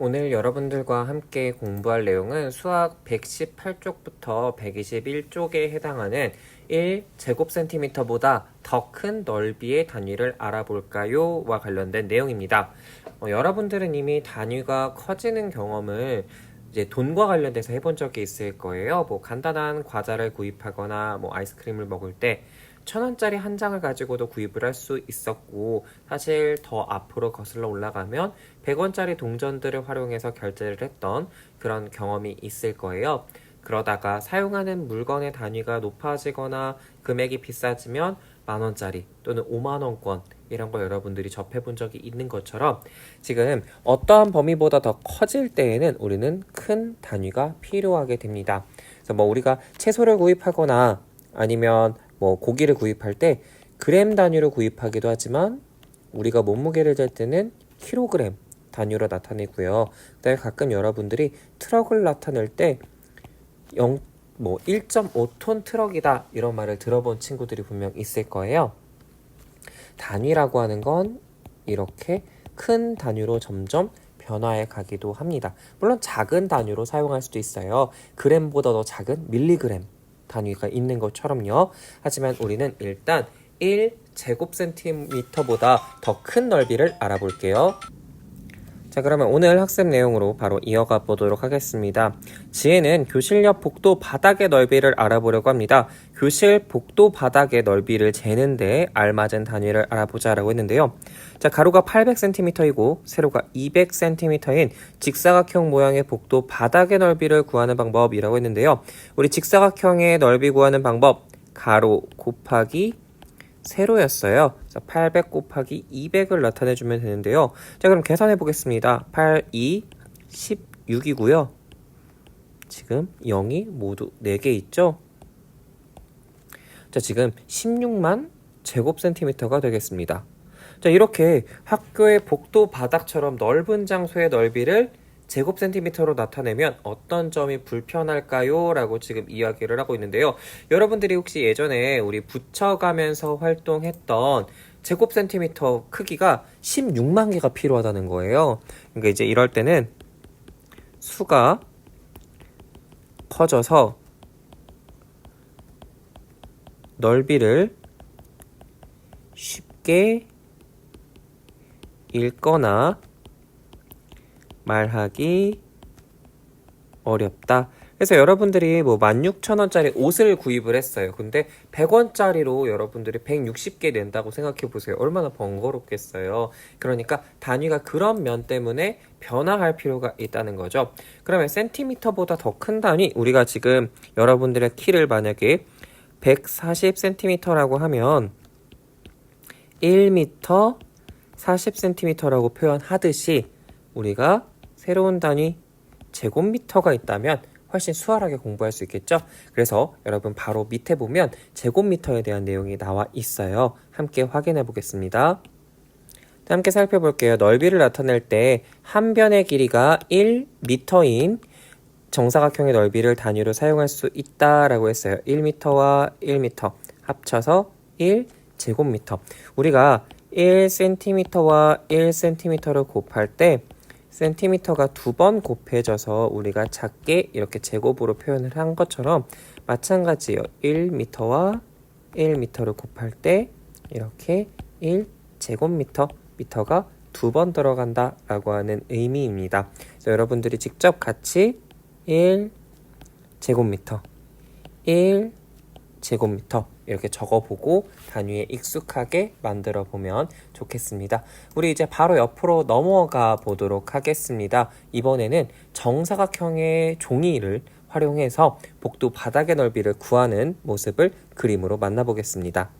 오늘 여러분들과 함께 공부할 내용은 수학 118쪽부터 121쪽에 해당하는 1제곱센티미터보다 더 큰 넓이의 단위를 알아볼까요? 와 관련된 내용입니다. 여러분들은 이미 단위가 커지는 경험을 이제 돈과 관련돼서 해본 적이 있을 거예요. 뭐 간단한 과자를 구입하거나 뭐 아이스크림을 먹을 때 1,000원짜리 한 장을 가지고도 구입을 할 수 있었고, 사실 더 앞으로 거슬러 올라가면 100원짜리 동전들을 활용해서 결제를 했던 그런 경험이 있을 거예요. 그러다가 사용하는 물건의 단위가 높아지거나 금액이 비싸지면 만원짜리 또는 5만원권 이런 거 여러분들이 접해본 적이 있는 것처럼 지금 어떠한 범위보다 더 커질 때에는 우리는 큰 단위가 필요하게 됩니다. 그래서 뭐 우리가 채소를 구입하거나 아니면 뭐 고기를 구입할 때 그램 단위로 구입하기도 하지만 우리가 몸무게를 잴 때는 킬로그램 단위로 나타내고요. 그다음에 가끔 여러분들이 트럭을 나타낼 때 1.5톤 트럭이다 이런 말을 들어본 친구들이 분명 있을 거예요. 단위라고 하는 건 이렇게 큰 단위로 점점 변화해 가기도 합니다. 물론 작은 단위로 사용할 수도 있어요. 그램보다 더 작은 밀리그램 단위가 있는 것처럼요. 하지만 우리는 일단 1제곱센티미터보다 더 큰 넓이를 알아볼게요. 자, 그러면 오늘 학습 내용으로 바로 이어가 보도록 하겠습니다. 지혜는 교실 옆 복도 바닥의 넓이를 알아보려고 합니다. 교실 복도 바닥의 넓이를 재는데 알맞은 단위를 알아보자라고 했는데요. 자, 가로가 800cm이고 세로가 200cm인 직사각형 모양의 복도 바닥의 넓이를 구하는 방법이라고 했는데요. 우리 직사각형의 넓이 구하는 방법 가로 곱하기 세로였어요. 자, 800 곱하기 200을 나타내주면 되는데요. 자, 그럼 계산해 보겠습니다. 8, 2, 16이고요. 지금 0이 모두 4개 있죠? 자, 지금 16만 제곱센티미터가 되겠습니다. 자, 이렇게 학교의 복도 바닥처럼 넓은 장소의 넓이를 제곱센티미터로 나타내면 어떤 점이 불편할까요? 라고 지금 이야기를 하고 있는데요. 여러분들이 혹시 예전에 우리 붙여가면서 활동했던 제곱센티미터 크기가 16만 개가 필요하다는 거예요. 그러니까 이제 이럴 때는 수가 커져서 넓이를 쉽게 읽거나 말하기 어렵다. 그래서 여러분들이 뭐 16,000원짜리 옷을 구입을 했어요. 근데 100원짜리로 여러분들이 160개 낸다고 생각해 보세요. 얼마나 번거롭겠어요. 그러니까 단위가 그런 면 때문에 변화할 필요가 있다는 거죠. 그러면 센티미터보다 더 큰 단위, 우리가 지금 여러분들의 키를 만약에 140cm라고 하면 1m 40cm라고 표현하듯이 우리가 새로운 단위 제곱미터가 있다면 훨씬 수월하게 공부할 수 있겠죠? 그래서 여러분 바로 밑에 보면 제곱미터에 대한 내용이 나와 있어요. 함께 확인해 보겠습니다. 함께 살펴볼게요. 넓이를 나타낼 때 한 변의 길이가 1m인 정사각형의 넓이를 단위로 사용할 수 있다라고 했어요. 1m와 1m 합쳐서 1제곱미터. 우리가 1cm와 1cm를 곱할 때 센티미터가 2번 곱해져서 우리가 작게 이렇게 제곱으로 표현을 한 것처럼 마찬가지예요. 1m와 1m를 곱할 때 이렇게 1제곱미터, 미터가 2번 들어간다 라고 하는 의미입니다. 그래서 여러분들이 직접 같이 1제곱미터, 1제곱미터 이렇게 적어보고 단위에 익숙하게 만들어 보면 좋겠습니다. 우리 이제 바로 옆으로 넘어가 보도록 하겠습니다. 이번에는 정사각형의 종이를 활용해서 복도 바닥의 넓이를 구하는 모습을 그림으로 만나보겠습니다.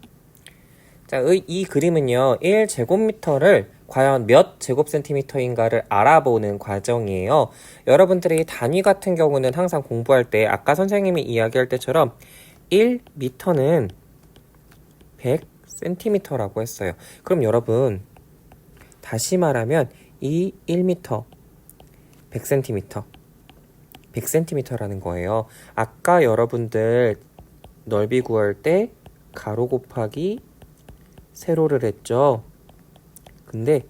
자, 이 그림은요, 1제곱미터를 과연 몇 제곱센티미터인가를 알아보는 과정이에요. 여러분들이 단위 같은 경우는 항상 공부할 때 아까 선생님이 이야기할 때처럼 1m는 100cm라고 했어요. 그럼 여러분 다시 말하면 이 1m 100cm 100cm라는 거예요. 아까 여러분들 넓이 구할 때 가로 곱하기 세로를 했죠. 근데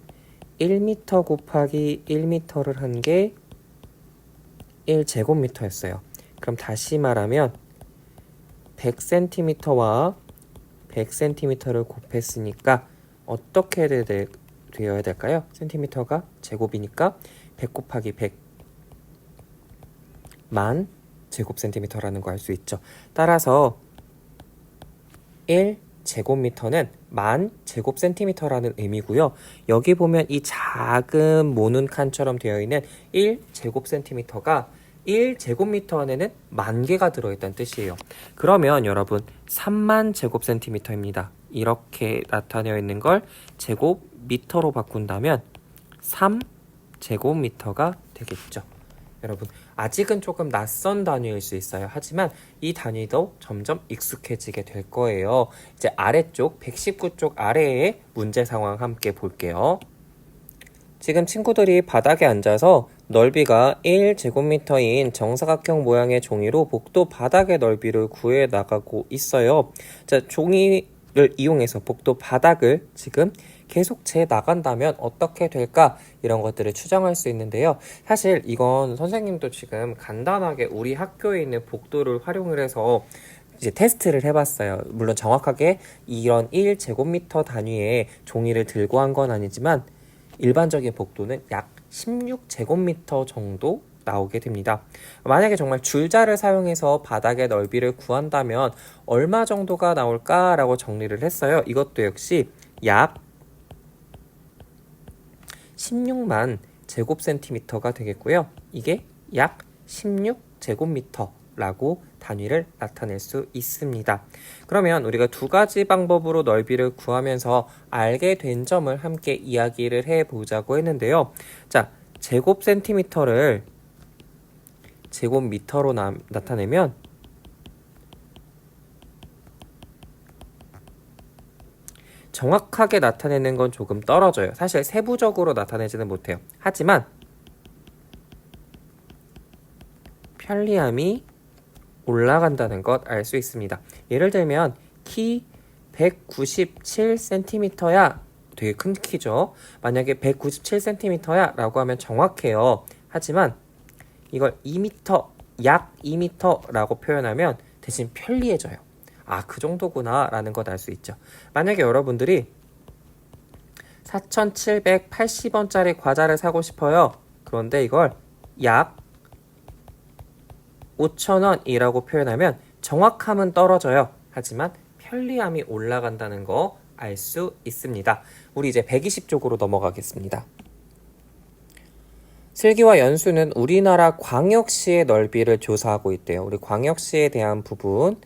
1m 곱하기 1m를 한 게 1제곱미터였어요. 그럼 다시 말하면 100cm와 100cm를 곱했으니까 어떻게 되어야 될까요? 센티미터가 제곱이니까 100 곱하기 100 만 제곱센티미터라는 거 알 수 있죠. 따라서 1제곱미터는 만 제곱센티미터라는 의미고요. 여기 보면 이 작은 모눈 칸처럼 되어 있는 1제곱센티미터가 1제곱미터 안에는 만 개가 들어있다는 뜻이에요. 그러면 여러분 3만 제곱센티미터입니다. 이렇게 나타내어 있는 걸 제곱미터로 바꾼다면 3제곱미터가 되겠죠. 여러분 아직은 조금 낯선 단위일 수 있어요. 하지만 이 단위도 점점 익숙해지게 될 거예요. 이제 아래쪽 119쪽 아래의 문제 상황 함께 볼게요. 지금 친구들이 바닥에 앉아서 넓이가 1제곱미터인 정사각형 모양의 종이로 복도 바닥의 넓이를 구해 나가고 있어요. 자, 종이를 이용해서 복도 바닥을 지금 계속 재 나간다면 어떻게 될까? 이런 것들을 추정할 수 있는데요. 사실 이건 선생님도 지금 간단하게 우리 학교에 있는 복도를 활용을 해서 이제 테스트를 해봤어요. 물론 정확하게 이런 1제곱미터 단위의 종이를 들고 한 건 아니지만 일반적인 복도는 약 16제곱미터 정도 나오게 됩니다. 만약에 정말 줄자를 사용해서 바닥의 넓이를 구한다면 얼마 정도가 나올까라고 정리를 했어요. 이것도 역시 약 16만 제곱센티미터가 되겠고요. 이게 약 16제곱미터라고 단위를 나타낼 수 있습니다. 그러면 우리가 두 가지 방법으로 넓이를 구하면서 알게 된 점을 함께 이야기를 해보자고 했는데요. 자, 제곱센티미터를 제곱미터로 나타내면 정확하게 나타내는 건 조금 떨어져요. 사실 세부적으로 나타내지는 못해요. 하지만 편리함이 올라간다는 것 알 수 있습니다. 예를 들면 키 197cm야. 되게 큰 키죠. 만약에 197cm야 라고 하면 정확해요. 하지만 이걸 2m, 약 2m라고 표현하면 대신 편리해져요. 아, 그 정도구나 라는 것 알 수 있죠. 만약에 여러분들이 4,780원짜리 과자를 사고 싶어요. 그런데 이걸 약 5,000원이라고 표현하면 정확함은 떨어져요. 하지만 편리함이 올라간다는 거 알 수 있습니다. 우리 이제 120쪽으로 넘어가겠습니다. 슬기와 연수는 우리나라 광역시의 넓이를 조사하고 있대요. 우리 광역시에 대한 부분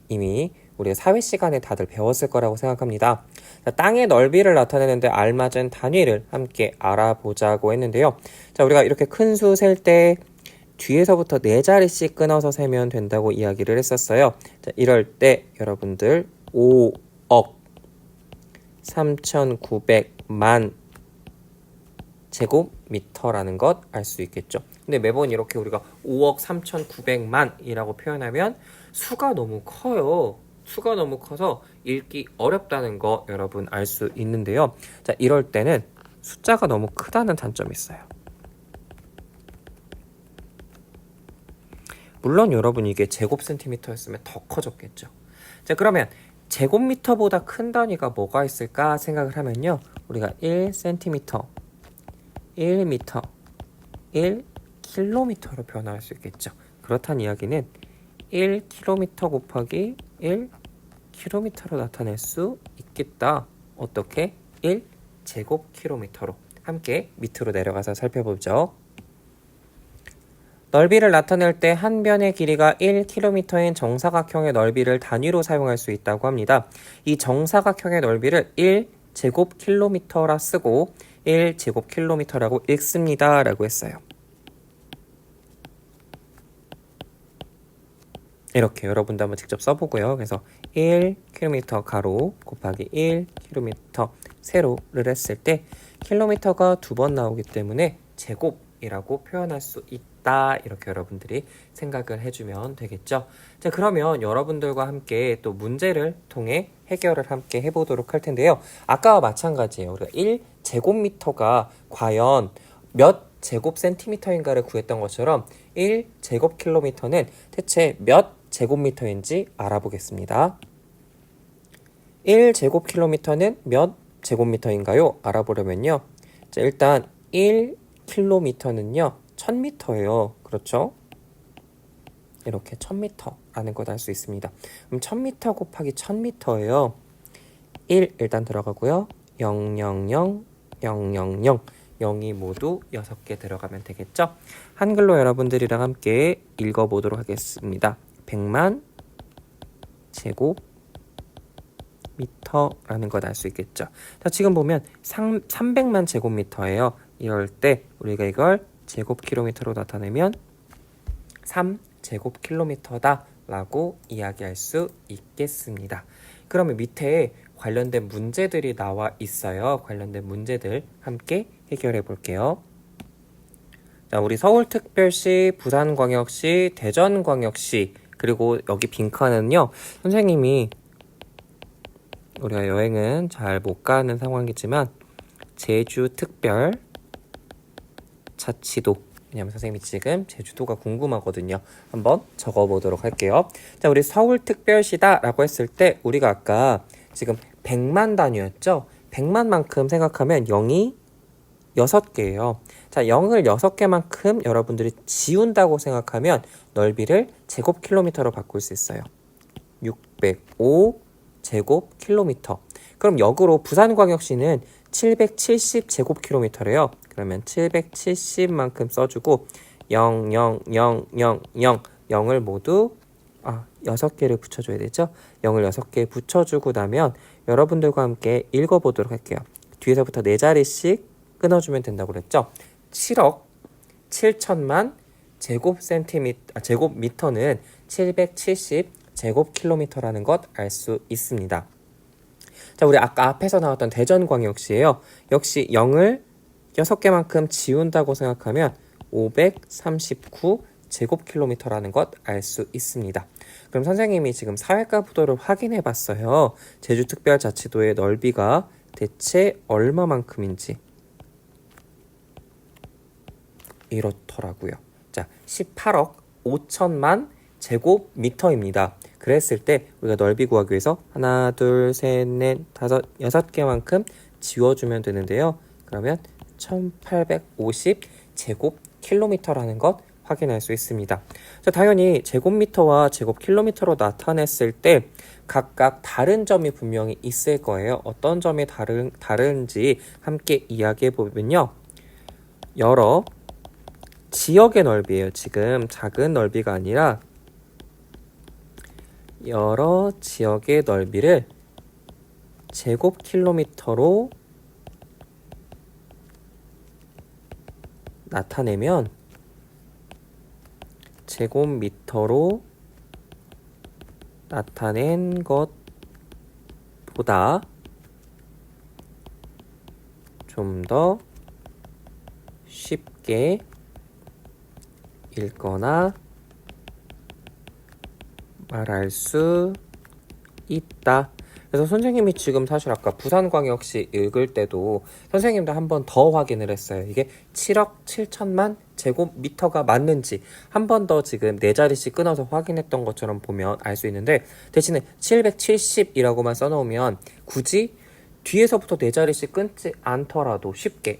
이미 우리가 사회 시간에 다들 배웠을 거라고 생각합니다. 자, 땅의 넓이를 나타내는데 알맞은 단위를 함께 알아보자고 했는데요. 자, 우리가 이렇게 큰 수 셀 때 뒤에서부터 4자리씩 끊어서 세면 된다고 이야기를 했었어요. 자, 이럴 때 여러분들 5억 3,900만 제곱미터라는 것 알 수 있겠죠. 근데 매번 이렇게 우리가 5억 3,900만이라고 표현하면 수가 너무 커요. 수가 너무 커서 읽기 어렵다는 거 여러분 알 수 있는데요. 자, 이럴 때는 숫자가 너무 크다는 단점이 있어요. 물론 여러분 이게 제곱센티미터였으면 더 커졌겠죠. 자, 그러면 제곱미터보다 큰 단위가 뭐가 있을까 생각을 하면요. 우리가 1cm, 1m, 1km로 변화할 수 있겠죠. 그렇다는 이야기는 1km 곱하기 1km로 나타낼 수 있겠다. 어떻게? 1제곱킬로미터로. 함께 밑으로 내려가서 살펴보죠. 넓이를 나타낼 때 한 변의 길이가 1km인 정사각형의 넓이를 단위로 사용할 수 있다고 합니다. 이 정사각형의 넓이를 1제곱킬로미터라 쓰고 1제곱킬로미터라고 읽습니다. 라고 했어요. 이렇게 여러분도 한번 직접 써보고요. 그래서 1km 가로 곱하기 1km 세로를 했을 때 킬로미터가 2번 나오기 때문에 제곱이라고 표현할 수 있다. 같다. 이렇게 여러분들이 생각을 해주면 되겠죠. 자, 그러면 여러분들과 함께 또 문제를 통해 해결을 함께 해보도록 할 텐데요. 아까와 마찬가지예요. 우리가 1제곱미터가 과연 몇 제곱센티미터인가를 구했던 것처럼 1제곱킬로미터는 대체 몇 제곱미터인지 알아보겠습니다. 1제곱킬로미터는 몇 제곱미터인가요? 알아보려면요. 자, 일단 1킬로미터는요. 1000m예요. 그렇죠? 이렇게 1000m라는 걸 알 수 있습니다. 그럼 1000m 곱하기 1000m예요. 1 일단 들어가고요. 0, 0, 0, 0, 0, 0. 0이 모두 6개 들어가면 되겠죠? 한글로 여러분들이랑 함께 읽어보도록 하겠습니다. 100만 제곱미터라는 걸 알 수 있겠죠? 자, 지금 보면 300만 제곱미터예요. 이럴 때 우리가 이걸 제곱킬로미터로 나타내면 3제곱킬로미터다 라고 이야기할 수 있겠습니다. 그러면 밑에 관련된 문제들이 나와 있어요. 관련된 문제들 함께 해결해 볼게요. 자, 우리 서울특별시, 부산광역시, 대전광역시, 그리고 여기 빈칸은요, 선생님이 우리가 여행은 잘 못 가는 상황이지만 제주특별자치도, 왜냐면 선생님이 지금 제주도가 궁금하거든요. 한번 적어보도록 할게요. 자, 우리 서울특별시다 라고 했을 때 우리가 아까 지금 100만 단위였죠? 100만만큼 생각하면 0이 6개예요. 자, 0을 6개만큼 여러분들이 지운다고 생각하면 넓이를 제곱킬로미터로 바꿀 수 있어요. 605 제곱킬로미터. 그럼 역으로 부산광역시는 770 제곱킬로미터래요. 그러면 770만큼 써주고 0, 0, 0, 0, 0, 0을 모두 6개를 붙여줘야 되죠. 0을 6개 붙여주고 나면 여러분들과 함께 읽어보도록 할게요. 뒤에서부터 4자리씩 끊어주면 된다고 그랬죠. 7억 7천만 제곱미터는 770 제곱킬로미터라는 것 알 수 있습니다. 자, 우리 아까 앞에서 나왔던 대전광역시예요. 역시 0을 6개만큼 지운다고 생각하면 539 제곱킬로미터라는 것 알 수 있습니다. 그럼 선생님이 지금 사회과 부도를 확인해 봤어요. 제주특별자치도의 넓이가 대체 얼마만큼인지 이렇더라고요. 자, 18억 5천만 제곱미터입니다. 그랬을 때 우리가 넓이 구하기 위해서 하나, 둘, 셋, 넷, 다섯, 6개만큼 지워주면 되는데요. 그러면 1850 제곱킬로미터라는 것 확인할 수 있습니다. 자, 당연히 제곱미터와 제곱킬로미터로 나타냈을 때 각각 다른 점이 분명히 있을 거예요. 어떤 점이 다른지 함께 이야기해 보면요. 여러 지역의 넓이에요. 지금 작은 넓이가 아니라 여러 지역의 넓이를 제곱킬로미터로 나타내면 제곱미터로 나타낸 것보다 좀 더 쉽게 읽거나 말할 수 있다. 그래서 선생님이 지금 사실 아까 부산광역시 읽을 때도 선생님도 한 번 더 확인을 했어요. 이게 7억 7천만 제곱미터가 맞는지 한 번 더 지금 4자리씩 끊어서 확인했던 것처럼 보면 알 수 있는데, 대신에 770이라고만 써놓으면 굳이 뒤에서부터 4자리씩 끊지 않더라도 쉽게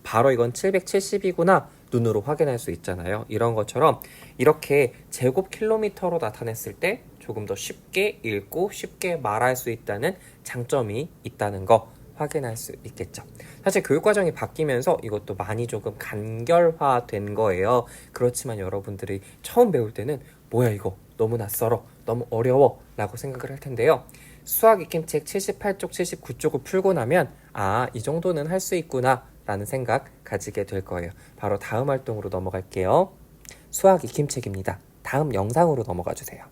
바로 이건 770이구나 눈으로 확인할 수 있잖아요. 이런 것처럼 이렇게 제곱킬로미터로 나타냈을 때 조금 더 쉽게 읽고 쉽게 말할 수 있다는 장점이 있다는 거 확인할 수 있겠죠. 사실 교육과정이 바뀌면서 이것도 많이 조금 간결화된 거예요. 그렇지만 여러분들이 처음 배울 때는 뭐야 이거 너무 낯설어, 너무 어려워 라고 생각을 할 텐데요. 수학 익힘책 78쪽, 79쪽을 풀고 나면 이 정도는 할 수 있구나 라는 생각 가지게 될 거예요. 바로 다음 활동으로 넘어갈게요. 수학 익힘책입니다. 다음 영상으로 넘어가 주세요.